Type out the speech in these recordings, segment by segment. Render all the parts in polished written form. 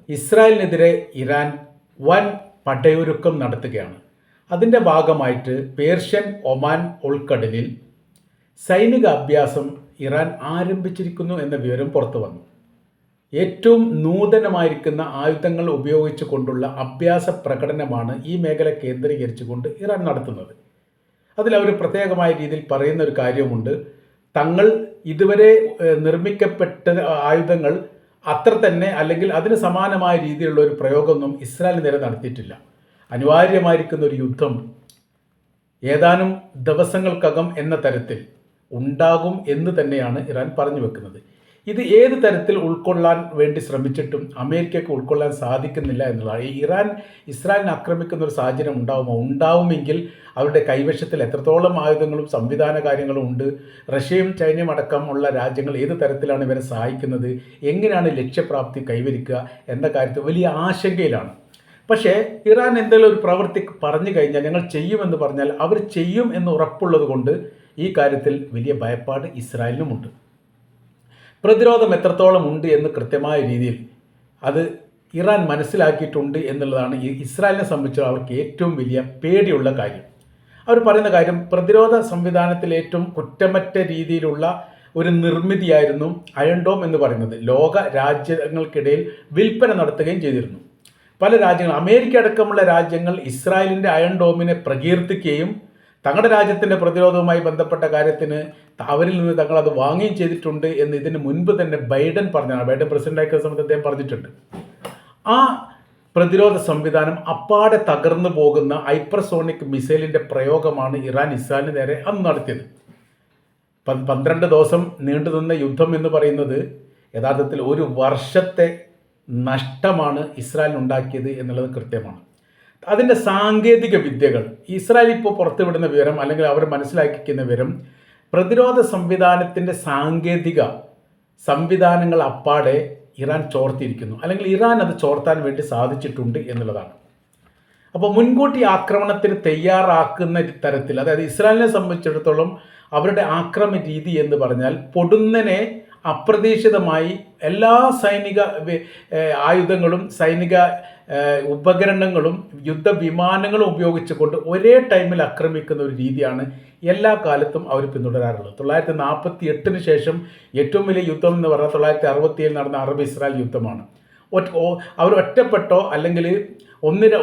ഇസ്രായേലിനെതിരെ ഇറാൻ വൻ പടയൊരുക്കം നടത്തുകയാണ്. അതിൻ്റെ ഭാഗമായിട്ട് പേർഷ്യൻ ഒമാൻ ഉൾക്കടലിൽ സൈനിക അഭ്യാസം ഇറാൻ ആരംഭിച്ചിരിക്കുന്നു എന്ന വിവരം പുറത്തു വന്നു. ഏറ്റവും നൂതനമായിരിക്കുന്ന ആയുധങ്ങൾ ഉപയോഗിച്ചു കൊണ്ടുള്ള അഭ്യാസ പ്രകടനമാണ് ഈ മേഖല കേന്ദ്രീകരിച്ചുകൊണ്ട് ഇറാൻ നടത്തുന്നത്. അതിൽ അവർ പ്രത്യേകമായ രീതിയിൽ പറയുന്ന ഒരു കാര്യമുണ്ട്. തങ്ങൾ ഇതുവരെ നിർമ്മിക്കപ്പെട്ട ആയുധങ്ങൾ അത്ര തന്നെ അല്ലെങ്കിൽ അതിന് സമാനമായ രീതിയിലുള്ള ഒരു പ്രയോഗമൊന്നും ഇസ്രായേൽ നേരെ നടത്തിയിട്ടില്ല. അനിവാര്യമായിരിക്കുന്ന ഒരു യുദ്ധം ഏതാനും ദിവസങ്ങൾക്കകം എന്ന തരത്തിൽ ഉണ്ടാകും എന്ന് തന്നെയാണ് ഇറാൻ പറഞ്ഞു വെക്കുന്നത്. ഇത് ഏത് തരത്തിൽ ഉൾക്കൊള്ളാൻ വേണ്ടി ശ്രമിച്ചിട്ടും അമേരിക്കയ്ക്ക് ഉൾക്കൊള്ളാൻ സാധിക്കുന്നില്ല എന്നുള്ളതാണ്. ഇറാൻ ഇസ്രായേലിനെ ആക്രമിക്കുന്ന ഒരു സാഹചര്യം ഉണ്ടാവുമെങ്കിൽ അവരുടെ കൈവശത്തിൽ എത്രത്തോളം ആയുധങ്ങളും സംവിധാന കാര്യങ്ങളും ഉണ്ട്, റഷ്യയും ചൈനയും അടക്കമുള്ള രാജ്യങ്ങൾ ഏത് തരത്തിലാണ് ഇവരെ സഹായിക്കുന്നത്, എങ്ങനെയാണ് ലക്ഷ്യപ്രാപ്തി കൈവരിക്കുക എന്ന കാര്യത്തിൽ വലിയ ആശങ്കയിലാണ്. പക്ഷേ ഇറാൻ എന്തെങ്കിലും ഒരു പ്രവൃത്തി പറഞ്ഞു കഴിഞ്ഞാൽ ഞങ്ങൾ ചെയ്യുമെന്ന് പറഞ്ഞാൽ അവർ ചെയ്യും എന്ന് ഉറപ്പുള്ളത് കൊണ്ട് ഈ കാര്യത്തിൽ വലിയ ഭയപ്പാട് ഇസ്രായേലിനുമുണ്ട്. പ്രതിരോധം എത്രത്തോളം ഉണ്ട് എന്ന് കൃത്യമായ രീതിയിൽ അത് ഇറാൻ മനസ്സിലാക്കിയിട്ടുണ്ട് എന്നുള്ളതാണ് ഈ ഇസ്രായേലിനെ സംബന്ധിച്ച് അവർക്ക് ഏറ്റവും വലിയ പേടിയുള്ള കാര്യം. അവർ പറയുന്ന കാര്യം, പ്രതിരോധ സംവിധാനത്തിൽ ഏറ്റവും കുറ്റമറ്റ രീതിയിലുള്ള ഒരു നിർമ്മിതിയായിരുന്നു അയൺ ഡോം എന്ന് പറയുന്നത്. ലോക രാജ്യങ്ങൾക്കിടയിൽ വിൽപ്പന നടത്തുകയും ചെയ്തിരുന്നു. പല രാജ്യങ്ങൾ, അമേരിക്ക അടക്കമുള്ള രാജ്യങ്ങൾ ഇസ്രായേലിൻ്റെ അയൺ ഡോമിനെ പ്രകീർത്തിക്കുകയും തങ്ങളുടെ രാജ്യത്തിൻ്റെ പ്രതിരോധവുമായി ബന്ധപ്പെട്ട കാര്യത്തിന് അവരിൽ നിന്ന് തങ്ങൾ അത് വാങ്ങുകയും ചെയ്തിട്ടുണ്ട് എന്ന് ഇതിന് മുൻപ് തന്നെ ബൈഡൻ പറഞ്ഞാണ്. ബൈഡൻ പ്രസിഡൻ്റായിരിക്കുന്ന സമയത്ത് അദ്ദേഹം പറഞ്ഞിട്ടുണ്ട്. ആ പ്രതിരോധ സംവിധാനം അപ്പാടെ തകർന്നു പോകുന്ന ഹൈപ്പർസോണിക് മിസൈലിൻ്റെ പ്രയോഗമാണ് ഇറാൻ ഇസ്രായേലിന് നേരെ അന്ന് നടത്തിയത്. 12 ദിവസം നീണ്ടുനിന്ന യുദ്ധം എന്ന് പറയുന്നത് യഥാർത്ഥത്തിൽ ഒരു വർഷത്തെ നഷ്ടമാണ് ഇസ്രായേലിന് ഉണ്ടാക്കിയത് എന്നുള്ളത് കൃത്യമാണ്. അതിൻ്റെ സാങ്കേതിക വിദ്യകൾ ഇസ്രായേൽ ഇപ്പോൾ പുറത്തുവിടുന്ന വിവരം അല്ലെങ്കിൽ അവർ മനസ്സിലാക്കിക്കുന്ന വിവരം, പ്രതിരോധ സംവിധാനത്തിൻ്റെ സാങ്കേതിക സംവിധാനങ്ങൾ അപ്പാടെ ഇറാൻ ചോർത്തിയിരിക്കുന്നു, അല്ലെങ്കിൽ ഇറാൻ അത് ചോർത്താൻ വേണ്ടി സാധിച്ചിട്ടുണ്ട് എന്നുള്ളതാണ്. അപ്പോൾ മുൻകൂട്ടി ആക്രമണത്തിന് തയ്യാറാക്കുന്ന തരത്തിൽ, അതായത് ഇസ്രായേലിനെ സംബന്ധിച്ചിടത്തോളം അവരുടെ ആക്രമണ രീതി എന്ന് പറഞ്ഞാൽ പൊടുന്നനെ അപ്രതീക്ഷിതമായി എല്ലാ സൈനിക ആയുധങ്ങളും സൈനിക ഉപകരണങ്ങളും യുദ്ധവിമാനങ്ങളും ഉപയോഗിച്ചുകൊണ്ട് ഒരേ ടൈമിൽ ആക്രമിക്കുന്ന ഒരു രീതിയാണ് എല്ലാ കാലത്തും അവർ പിന്തുടരാറുള്ളത്. 1948 ശേഷം ഏറ്റവും വലിയ യുദ്ധം എന്ന് പറഞ്ഞാൽ 1967 നടന്ന അറബ് ഇസ്രായേൽ യുദ്ധമാണ്. അവർ ഒറ്റപ്പെട്ടോ അല്ലെങ്കിൽ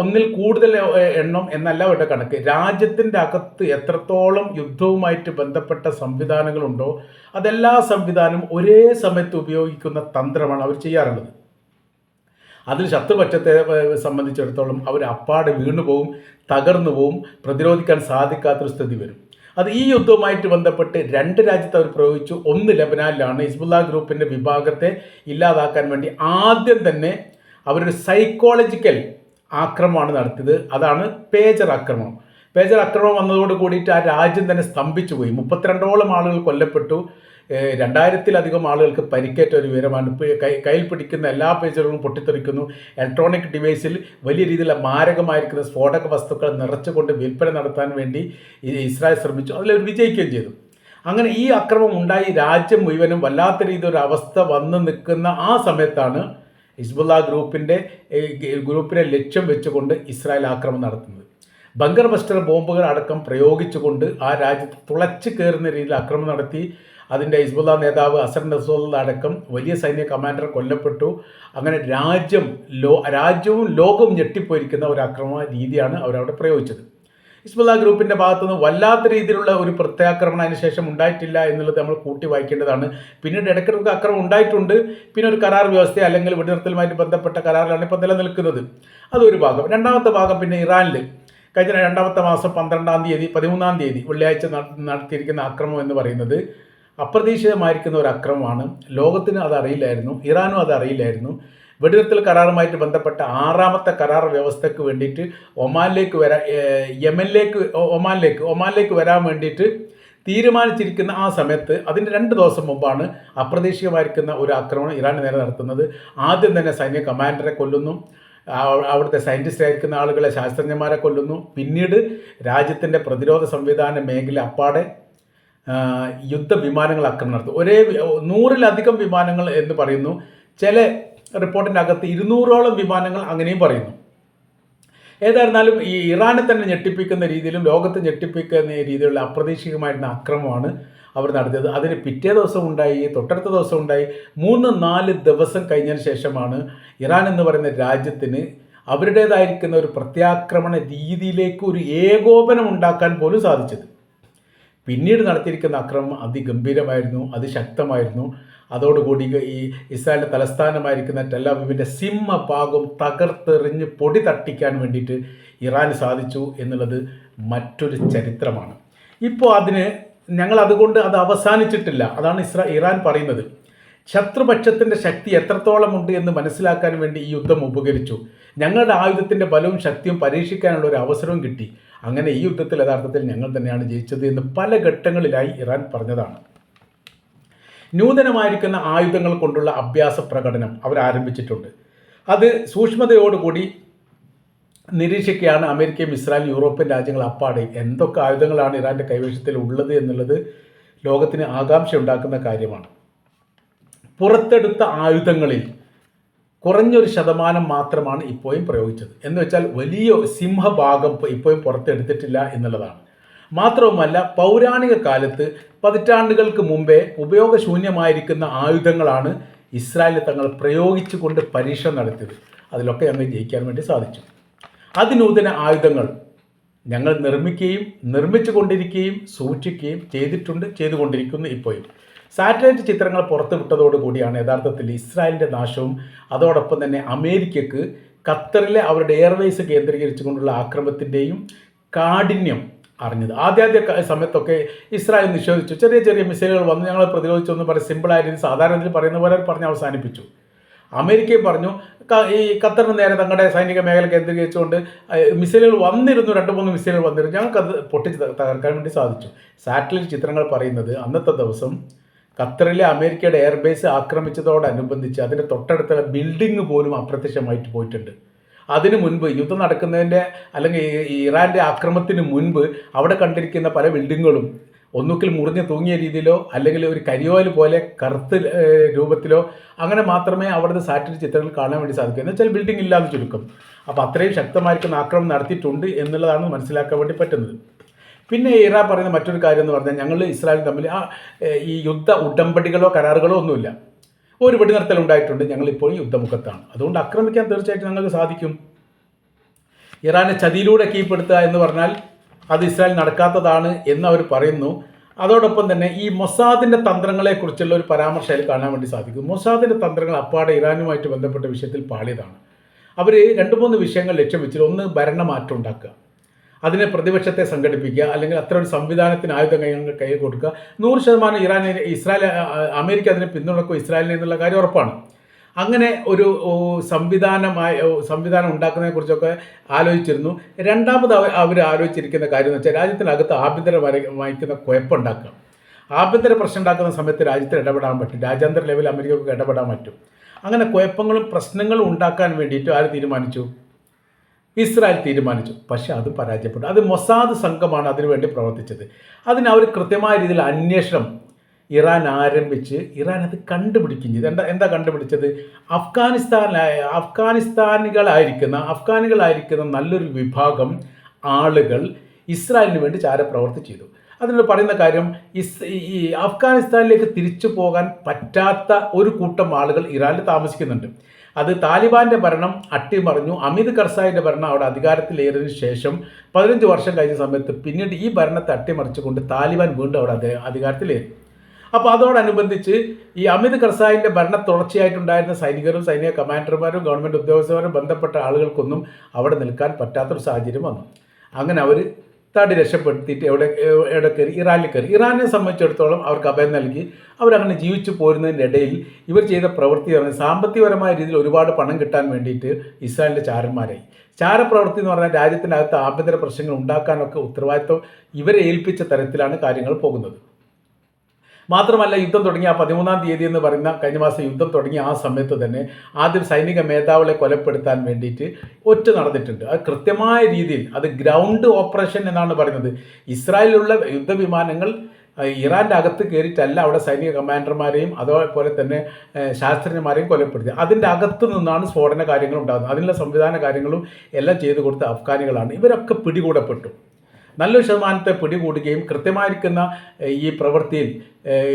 ഒന്നിൽ കൂടുതൽ എണ്ണം എന്നല്ല അവരുടെ കണക്ക്. രാജ്യത്തിൻ്റെ അകത്ത് എത്രത്തോളം യുദ്ധവുമായിട്ട് ബന്ധപ്പെട്ട സംവിധാനങ്ങളുണ്ടോ അതെല്ലാ സംവിധാനവും ഒരേ സമയത്ത് ഉപയോഗിക്കുന്ന തന്ത്രമാണ് അവർ ചെയ്യാറുള്ളത്. അതിൽ ശത്രുപക്ഷത്തെ സംബന്ധിച്ചിടത്തോളം അവർ അപ്പാടെ വീണുപോകും, തകർന്നു പോവും, പ്രതിരോധിക്കാൻ സാധിക്കാത്തൊരു സ്ഥിതി വരും. അത് ഈ യുദ്ധവുമായിട്ട് ബന്ധപ്പെട്ട് 2 രാജ്യത്ത് അവർ പ്രയോഗിച്ചു. ഒന്ന് ലെബനാനിലാണ്. ഹിസ്ബുള്ള ഗ്രൂപ്പിൻ്റെ വിഭാഗത്തെ ഇല്ലാതാക്കാൻ വേണ്ടി ആദ്യം തന്നെ അവരൊരു സൈക്കോളജിക്കൽ ആക്രമണമാണ് നടത്തിയത്. അതാണ് പേജർ ആക്രമണം. പേജർ ആക്രമണം വന്നതോട് കൂടിയിട്ട് ആ രാജ്യം തന്നെ സ്തംഭിച്ചു പോയി. 32ഓളം ആളുകൾ കൊല്ലപ്പെട്ടു. 2000-ലധികം ആളുകൾക്ക് പരിക്കേറ്റ ഒരു വിവരമാണ്. കയ്യിൽ പിടിക്കുന്ന എല്ലാ പേജറുകളും പൊട്ടിത്തെറിക്കുന്നു. ഇലക്ട്രോണിക് ഡിവൈസിൽ വലിയ രീതിയിലുള്ള മാരകമായിരിക്കുന്ന സ്ഫോടക വസ്തുക്കൾ നിറച്ചുകൊണ്ട് വിൽപ്പന നടത്താൻ വേണ്ടി ഇസ്രായേൽ ശ്രമിച്ചു. അതിലവർ വിജയിക്കുകയും ചെയ്തു. അങ്ങനെ ഈ അക്രമം ഉണ്ടായി രാജ്യം മുഴുവനും വല്ലാത്ത രീതിയിൽ ഒരു അവസ്ഥ വന്ന് നിൽക്കുന്ന ആ സമയത്താണ് ഹിസ്ബുള്ള ഗ്രൂപ്പിനെ ലക്ഷ്യം വെച്ചുകൊണ്ട് ഇസ്രായേൽ ആക്രമണം നടത്തുന്നത്. ബങ്കർ ബസ്റ്റർ ബോംബുകൾ അടക്കം പ്രയോഗിച്ചുകൊണ്ട് ആ രാജ്യത്ത് തുളച്ച് കയറുന്ന രീതിയിൽ ആക്രമണം നടത്തി. അതിൻ്റെ ഹിസ്ബുള്ള നേതാവ് അസർ നസ്രുള്ള അടക്കം വലിയ സൈന്യ കമാൻഡർ കൊല്ലപ്പെട്ടു. അങ്ങനെ രാജ്യവും ലോകവും ഞെട്ടിപ്പോയിരിക്കുന്ന ഒരു ആക്രമണ രീതിയാണ് അവരവിടെ പ്രയോഗിച്ചത്. ഹിസ്ബുള്ള ഗ്രൂപ്പിൻ്റെ ഭാഗത്തുനിന്ന് വല്ലാത്ത രീതിയിലുള്ള ഒരു പ്രത്യാക്രമണം അതിന് ശേഷം ഉണ്ടായിട്ടില്ല എന്നുള്ളത് നമ്മൾ കൂട്ടി വായിക്കേണ്ടതാണ്. പിന്നീട് ഇടയ്ക്കിടയ്ക്ക് ആക്രമണം ഉണ്ടായിട്ടുണ്ട്. പിന്നെ ഒരു കരാർ വ്യവസ്ഥ അല്ലെങ്കിൽ വെടിനിർത്തലുമായിട്ട് ബന്ധപ്പെട്ട കരാറിലാണ് ഇപ്പോൾ നിലനിൽക്കുന്നത്. അതൊരു ഭാഗം. രണ്ടാമത്തെ ഭാഗം പിന്നെ ഇറാനിൽ കഴിഞ്ഞ 2-ാമത്തെ മാസം 13-ാം തീയതി വെള്ളിയാഴ്ച നടത്തിയിരിക്കുന്ന ആക്രമണം എന്ന് പറയുന്നത് അപ്രതീക്ഷിതമായിരിക്കുന്ന ഒരു ആക്രമണമാണ്. ലോകത്തിന് അത് അറിയില്ലായിരുന്നു, ഇറാനും അത് അറിയില്ലായിരുന്നു. വെടിനിർത്തൽ കരാറുമായിട്ട് ബന്ധപ്പെട്ട 6ാമത്തെ കരാർ വ്യവസ്ഥയ്ക്ക് വേണ്ടിയിട്ട് ഒമാനിലേക്ക് വരാൻ വേണ്ടിയിട്ട് തീരുമാനിച്ചിരിക്കുന്ന ആ സമയത്ത് അതിൻ്റെ 2 ദിവസം മുമ്പാണ് അപ്രതീക്ഷിതമായിരിക്കുന്ന ഒരു ആക്രമണം ഇറാന് നേരെ നടത്തുന്നത്. ആദ്യം തന്നെ സൈന്യ കമാൻഡറെ കൊല്ലുന്നു, അവിടുത്തെ സയൻറ്റിസ്റ്റ് ആയിരിക്കുന്ന ആളുകളെ, ശാസ്ത്രജ്ഞന്മാരെ കൊല്ലുന്നു. പിന്നീട് രാജ്യത്തിൻ്റെ പ്രതിരോധ സംവിധാന മേഖല അപ്പാടെ യുദ്ധവിമാനങ്ങൾ ആക്രമണം നടത്തും. 100-ലധികം വിമാനങ്ങൾ എന്ന് പറയുന്നു. ചില റിപ്പോർട്ടിൻ്റെ അകത്ത് 200ഓളം വിമാനങ്ങൾ അങ്ങനെയും പറയുന്നു. ഏതായിരുന്നാലും ഈ ഇറാനെ തന്നെ ഞെട്ടിപ്പിക്കുന്ന രീതിയിലും ലോകത്തെ ഞെട്ടിപ്പിക്കുന്ന രീതിയിലുള്ള അപ്രതീക്ഷിതമായിരുന്ന ആക്രമണമാണ് അവർ നടത്തിയത്. അതിന് പിറ്റേ ദിവസം ഉണ്ടായി, തൊട്ടടുത്ത ദിവസം ഉണ്ടായി, 3-4 ദിവസം കഴിഞ്ഞതിന് ശേഷമാണ് ഇറാൻ എന്ന് പറയുന്ന രാജ്യത്തിന് അവരുടേതായിരിക്കുന്ന ഒരു പ്രത്യാക്രമണ രീതിയിലേക്ക് ഒരു ഏകോപനം ഉണ്ടാക്കാൻ പോലും സാധിച്ചത്. പിന്നീട് നടത്തിയിരിക്കുന്ന ആക്രമണം അതിഗംഭീരമായിരുന്നു, അതിശക്തമായിരുന്നു. അതോടുകൂടി ഈ ഇസ്രായേലിൻ്റെ തലസ്ഥാനമായിരിക്കുന്ന ടെൽ-അവീവിൻ്റെ സിംഹഭാഗം തകർത്തെറിഞ്ഞ് പൊടി തട്ടിക്കാൻ വേണ്ടിയിട്ട് ഇറാന് സാധിച്ചു എന്നുള്ളത് മറ്റൊരു ചരിത്രമാണ്. ഇപ്പോൾ ഞങ്ങൾ അതുകൊണ്ട് അത് അവസാനിച്ചിട്ടില്ല. അതാണ് ഇറാൻ പറയുന്നത്. ശത്രുപക്ഷത്തിൻ്റെ ശക്തി എത്രത്തോളം ഉണ്ട് എന്ന് മനസ്സിലാക്കാൻ വേണ്ടി ഈ യുദ്ധം ഉപകരിച്ചു. ഞങ്ങളുടെ ആയുധത്തിൻ്റെ ബലവും ശക്തിയും പരീക്ഷിക്കാനുള്ള ഒരു അവസരവും കിട്ടി. അങ്ങനെ ഈ യുദ്ധത്തിൽ യഥാർത്ഥത്തിൽ ഞങ്ങൾ തന്നെയാണ് ജയിച്ചത് എന്ന് പല ഘട്ടങ്ങളിലായി ഇറാൻ പറഞ്ഞതാണ്. നൂതനമായിരിക്കുന്ന ആയുധങ്ങൾ കൊണ്ടുള്ള അഭ്യാസ പ്രകടനം അവർ ആരംഭിച്ചിട്ടുണ്ട്. അത് സൂക്ഷ്മതയോടുകൂടി നിരീക്ഷിക്കുകയാണ് അമേരിക്കയും ഇസ്രായേലും യൂറോപ്യൻ രാജ്യങ്ങൾ അപ്പാടെ. എന്തൊക്കെ ആയുധങ്ങളാണ് ഇറാൻ്റെ കൈവശത്തിൽ ഉള്ളത് എന്നുള്ളത് ലോകത്തിന് ആകാംക്ഷ ഉണ്ടാക്കുന്ന കാര്യമാണ്. പുറത്തെടുത്ത ആയുധങ്ങളിൽ കുറഞ്ഞൊരു ശതമാനം മാത്രമാണ് ഇപ്പോഴും പ്രയോഗിച്ചത്. എന്ന് വെച്ചാൽ വലിയ സിംഹഭാഗം ഇപ്പോഴും പുറത്തെടുത്തിട്ടില്ല എന്നുള്ളതാണ്. മാത്രവുമല്ല, പൗരാണിക കാലത്ത് പതിറ്റാണ്ടുകൾക്ക് മുമ്പേ ഉപയോഗശൂന്യമായിരിക്കുന്ന ആയുധങ്ങളാണ് ഇസ്രായേൽ തങ്ങൾ പ്രയോഗിച്ചുകൊണ്ട് പരീക്ഷണം നടത്തിയത്. അതിലൊക്കെ ഞങ്ങൾ ജയിക്കാൻ വേണ്ടി സാധിച്ചു. അതിനൂതന ആയുധങ്ങൾ ഞങ്ങൾ നിർമ്മിക്കുകയും നിർമ്മിച്ചു കൊണ്ടിരിക്കുകയും സൂക്ഷിക്കുകയും ചെയ്തുകൊണ്ടിരിക്കുന്നു. ഇപ്പോഴും സാറ്റലൈറ്റ് ചിത്രങ്ങൾ പുറത്തുവിട്ടതോടുകൂടിയാണ് യഥാർത്ഥത്തിൽ ഇസ്രായേലിൻ്റെ നാശവും അതോടൊപ്പം തന്നെ അമേരിക്കക്ക് ഖത്തറിലെ അവരുടെ എയർവേസ് കേന്ദ്രീകരിച്ചുകൊണ്ടുള്ള ആക്രമണത്തിൻ്റെയും കാഠിന്യം അറിഞ്ഞത്. ആദ്യ സമയത്തൊക്കെ ഇസ്രായേൽ നിഷേധിച്ചു. ചെറിയ ചെറിയ മിസൈലുകൾ വന്ന് ഞങ്ങൾ പ്രതിരോധിച്ചു എന്ന് പറയും സിമ്പിളായ രീതി സാധാരണ പറയുന്ന പോലെ പറഞ്ഞ് അവസാനിപ്പിച്ചു. അമേരിക്കയും പറഞ്ഞു ഈ ഖത്തറിന് നേരെ തങ്ങളുടെ സൈനിക മേഖല കേന്ദ്രീകരിച്ചുകൊണ്ട് മിസൈലുകൾ വന്നിരുന്നു, 2-3 മിസൈലുകൾ വന്നിരുന്നു, ഞങ്ങൾക്കത് പൊട്ടിച്ച് തകർക്കാൻ വേണ്ടി സാധിച്ചു. സാറ്റലൈറ്റ് ചിത്രങ്ങൾ പറയുന്നത് അന്നത്തെ ദിവസം ഖത്തറിലെ അമേരിക്കയുടെ എയർബേസ് ആക്രമിച്ചതോടനുബന്ധിച്ച് അതിൻ്റെ തൊട്ടടുത്തുള്ള ബിൽഡിംഗ് പോലും അപ്രത്യക്ഷമായിട്ട് പോയിട്ടുണ്ട്. അതിനു മുൻപ് യുദ്ധം നടക്കുന്നതിൻ്റെ അല്ലെങ്കിൽ ഇറാൻ്റെ ആക്രമണത്തിന് മുൻപ് അവിടെ കണ്ടിരിക്കുന്ന പല ബിൽഡിങ്ങുകളും ഒന്നുകിൽ മുറിഞ്ഞ് തൂങ്ങിയ രീതിയിലോ അല്ലെങ്കിൽ ഒരു കരിയോയിൽ പോലെ കറുത്ത രൂപത്തിലോ അങ്ങനെ മാത്രമേ അവിടുത്തെ സാറ്റലൈറ്റ് ചിത്രങ്ങൾ കാണാൻ വേണ്ടി സാധിക്കൂ. എന്ന് വെച്ചാൽ ബിൽഡിംഗ് ഇല്ലാതെ ചുരുക്കം. അപ്പോൾ അത്രയും ശക്തമായിരിക്കുന്ന ആക്രമണം നടത്തിയിട്ടുണ്ട് എന്നുള്ളതാണ് മനസ്സിലാക്കാൻ വേണ്ടി പറ്റുന്നത്. പിന്നെ ഇറാൻ പറയുന്ന മറ്റൊരു കാര്യം എന്ന് പറഞ്ഞാൽ ഞങ്ങൾ ഇസ്രായേൽ തമ്മിൽ ഈ യുദ്ധ ഉടമ്പടികളോ കരാറുകളോ ഒന്നുമില്ല. ഒരു വെടിനിർത്തൽ ഉണ്ടായിട്ടുണ്ട്, ഞങ്ങളിപ്പോൾ യുദ്ധമുഖത്താണ്, അതുകൊണ്ട് ആക്രമിക്കാൻ തീർച്ചയായിട്ടും ഞങ്ങൾക്ക് സാധിക്കും. ഇറാനെ ചതിയിലൂടെ കീഴ്പ്പെടുത്തുക എന്ന് പറഞ്ഞാൽ അത് ഇസ്രായേൽ നടക്കാത്തതാണ് എന്ന് അവർ പറയുന്നു. അതോടൊപ്പം തന്നെ ഈ മൊസാദിൻ്റെ തന്ത്രങ്ങളെക്കുറിച്ചുള്ള ഒരു പരാമർശം അതിൽ കാണാൻ വേണ്ടി സാധിക്കും. മൊസാദിൻ്റെ തന്ത്രങ്ങൾ അപ്പാടെ ഇറാനുമായിട്ട് ബന്ധപ്പെട്ട വിഷയത്തിൽ പാളിയതാണ്. അവർ 2-3 വിഷയങ്ങൾ ലക്ഷ്യം വെച്ചിട്ട്, ഒന്ന് ഭരണമാറ്റം ഉണ്ടാക്കുക, അതിനെ പ്രതിപക്ഷത്തെ സംഘടിപ്പിക്കുക, അല്ലെങ്കിൽ അത്ര ഒരു സംവിധാനത്തിന് ആയുധം കൈ കൊടുക്കുക. 100% അമേരിക്ക അതിനെ പിന്തുണക്കും ഇസ്രായേലിനെ എന്നുള്ള കാര്യം ഉറപ്പാണ്. അങ്ങനെ ഒരു സംവിധാനം ഉണ്ടാക്കുന്നതിനെക്കുറിച്ചൊക്കെ ആലോചിച്ചിരുന്നു. രണ്ടാമത് അവർ ആലോചിച്ചിരിക്കുന്ന കാര്യം എന്ന് വെച്ചാൽ രാജ്യത്തിനകത്ത് ആഭ്യന്തരമായിരിക്കുന്ന കുഴപ്പമുണ്ടാക്കുക. ആഭ്യന്തര പ്രശ്നം ഉണ്ടാക്കുന്ന സമയത്ത് രാജ്യത്തിന് ഇടപെടാൻ പറ്റും, രാജ്യാന്തര ലെവലിൽ അമേരിക്കയ്ക്ക് ഇടപെടാൻ പറ്റും. അങ്ങനെ കുഴപ്പങ്ങളും പ്രശ്നങ്ങളും ഉണ്ടാക്കാൻ വേണ്ടിയിട്ട് ആര് തീരുമാനിച്ചു? ഇസ്രായേൽ തീരുമാനിച്ചു. പക്ഷേ അത് പരാജയപ്പെട്ടു. അത് മൊസാദ് സംഘമാണ് അതിനുവേണ്ടി പ്രവർത്തിച്ചത്. അതിന് അവർ കൃത്യമായ രീതിയിൽ അന്വേഷണം ഇറാൻ ആരംഭിച്ച് ഇറാൻ അത് കണ്ടുപിടിക്കുകയും ചെയ്തു. എന്താ കണ്ടുപിടിച്ചത്? അഫ്ഗാനികളായിരിക്കുന്ന നല്ലൊരു വിഭാഗം ആളുകൾ ഇസ്രായേലിന് വേണ്ടി ചാരപ്രവർത്തി ചെയ്തു. അതിനോട് പറയുന്ന കാര്യം, ഈ അഫ്ഗാനിസ്ഥാനിലേക്ക് തിരിച്ചു പോകാൻ പറ്റാത്ത ഒരു കൂട്ടം ആളുകൾ ഇറാനിൽ താമസിക്കുന്നുണ്ട്. അത് താലിബാൻ്റെ ഭരണം അട്ടിമറിഞ്ഞു. അമിത് കർസായിൻ്റെ ഭരണം അവിടെ അധികാരത്തിലേറിയതിനു ശേഷം 15 വർഷം കഴിഞ്ഞ സമയത്ത് പിന്നീട് ഈ ഭരണത്തെ അട്ടിമറിച്ചുകൊണ്ട് താലിബാൻ വീണ്ടും അവിടെ അധികാരത്തിലേറി. അപ്പോൾ അതോടനുബന്ധിച്ച് ഈ അമിത് കർസായിൻ്റെ ഭരണ തുടർച്ചയായിട്ടുണ്ടായിരുന്ന സൈനികരും സൈനിക കമാൻഡർമാരും ഗവൺമെൻറ് ഉദ്യോഗസ്ഥരും ബന്ധപ്പെട്ട ആളുകൾക്കൊന്നും അവിടെ നിൽക്കാൻ പറ്റാത്തൊരു സാഹചര്യം വന്നു. അങ്ങനെ അവർ തടി രക്ഷപ്പെടുത്തിയിട്ട് എവിടെ കയറി? ഇറാനിൽ കയറി. ഇറാനെ സംബന്ധിച്ചിടത്തോളം അവർക്ക് അഭയം നൽകി അവരങ്ങനെ ജീവിച്ചു പോരുന്നതിൻ്റെ ഇടയിൽ ഇവർ ചെയ്ത പ്രവൃത്തി പറഞ്ഞാൽ സാമ്പത്തികപരമായ രീതിയിൽ ഒരുപാട് പണം കിട്ടാൻ വേണ്ടിയിട്ട് ഇസ്രായേലിൻ്റെ ചാരന്മാരായി. ചാരപ്രവൃത്തി എന്ന് പറഞ്ഞാൽ രാജ്യത്തിനകത്ത് ആഭ്യന്തര പ്രശ്നങ്ങൾ ഉണ്ടാക്കാനൊക്കെ ഉത്തരവാദിത്വം ഇവരെ ഏൽപ്പിച്ച തരത്തിലാണ് കാര്യങ്ങൾ പോകുന്നത്. മാത്രമല്ല, യുദ്ധം തുടങ്ങിയ 13-ാം തീയതി എന്ന് പറയുന്ന കഴിഞ്ഞ മാസം യുദ്ധം തുടങ്ങിയ ആ സമയത്ത് തന്നെ ആദ്യം സൈനിക മേധാവികളെ കൊലപ്പെടുത്താൻ വേണ്ടിയിട്ട് ഒറ്റ നടന്നിട്ടുണ്ട്. അത് കൃത്യമായ രീതിയിൽ അത് ഗ്രൗണ്ട് ഓപ്പറേഷൻ എന്നാണ് പറയുന്നത്. ഇസ്രായേലിലുള്ള യുദ്ധവിമാനങ്ങൾ ഇറാൻ്റെ അകത്ത് കയറിയിട്ടല്ല അവിടെ സൈനിക കമാൻഡർമാരെയും അതേപോലെ തന്നെ ശാസ്ത്രജ്ഞന്മാരെയും കൊലപ്പെടുത്തി. അതിൻ്റെ അകത്ത് നിന്നാണ് സ്ഫോടന കാര്യങ്ങൾ ഉണ്ടാകുന്നത്. അതിനുള്ള സംവിധാന കാര്യങ്ങളും എല്ലാം ചെയ്തു കൊടുത്ത അഫ്ഗാനികളാണ്. ഇവരൊക്കെ പിടികൂടപ്പെട്ടു. നല്ലൊരു ശതമാനത്തെ പിടികൂടുകയും കൃത്യമായിരിക്കുന്ന ഈ പ്രവൃത്തിയിൽ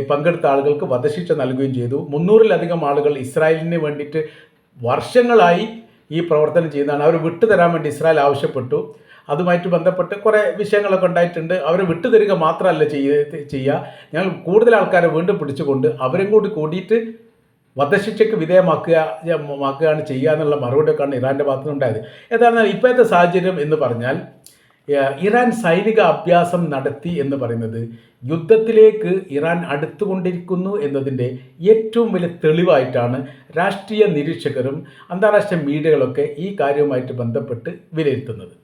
പങ്കെടുത്ത ആളുകൾക്ക് വധശിക്ഷ നൽകുകയും ചെയ്തു. 300-ലധികം ആളുകൾ ഇസ്രായേലിന് വേണ്ടിയിട്ട് വർഷങ്ങളായി ഈ പ്രവർത്തനം ചെയ്യുന്നതാണ്. അവർ വിട്ടുതരാൻ വേണ്ടി ഇസ്രായേൽ ആവശ്യപ്പെട്ടു. അതുമായിട്ട് ബന്ധപ്പെട്ട് കുറേ വിഷയങ്ങളൊക്കെ ഉണ്ടായിട്ടുണ്ട്. അവരെ വിട്ടുതരിക മാത്രമല്ല ചെയ്യുക, ഞങ്ങൾ കൂടുതൽ ആൾക്കാരെ വീണ്ടും പിടിച്ചുകൊണ്ട് അവരും കൂടിയിട്ട് വധശിക്ഷയ്ക്ക് വിധേയമാക്കുകയാണ് ചെയ്യുക എന്നുള്ള മറുപടിയൊക്കെയാണ് ഇറാൻ്റെ ഭാഗത്തുനിന്നുണ്ടായത്. ഏതായിരുന്നാൽ ഇപ്പോഴത്തെ സാഹചര്യം എന്ന് പറഞ്ഞാൽ ഇറാൻ സൈനിക അഭ്യാസം നടത്തി എന്ന് പറയുന്നത് യുദ്ധത്തിലേക്ക് ഇറാൻ അടുത്തുകൊണ്ടിരിക്കുന്നു എന്നതിൻ്റെ ഏറ്റവും വലിയ തെളിവായിട്ടാണ് രാഷ്ട്രീയ നിരീക്ഷകരും അന്താരാഷ്ട്ര മീഡിയകളൊക്കെ ഈ കാര്യവുമായിട്ട് ബന്ധപ്പെട്ട് വിലയിരുത്തുന്നത്.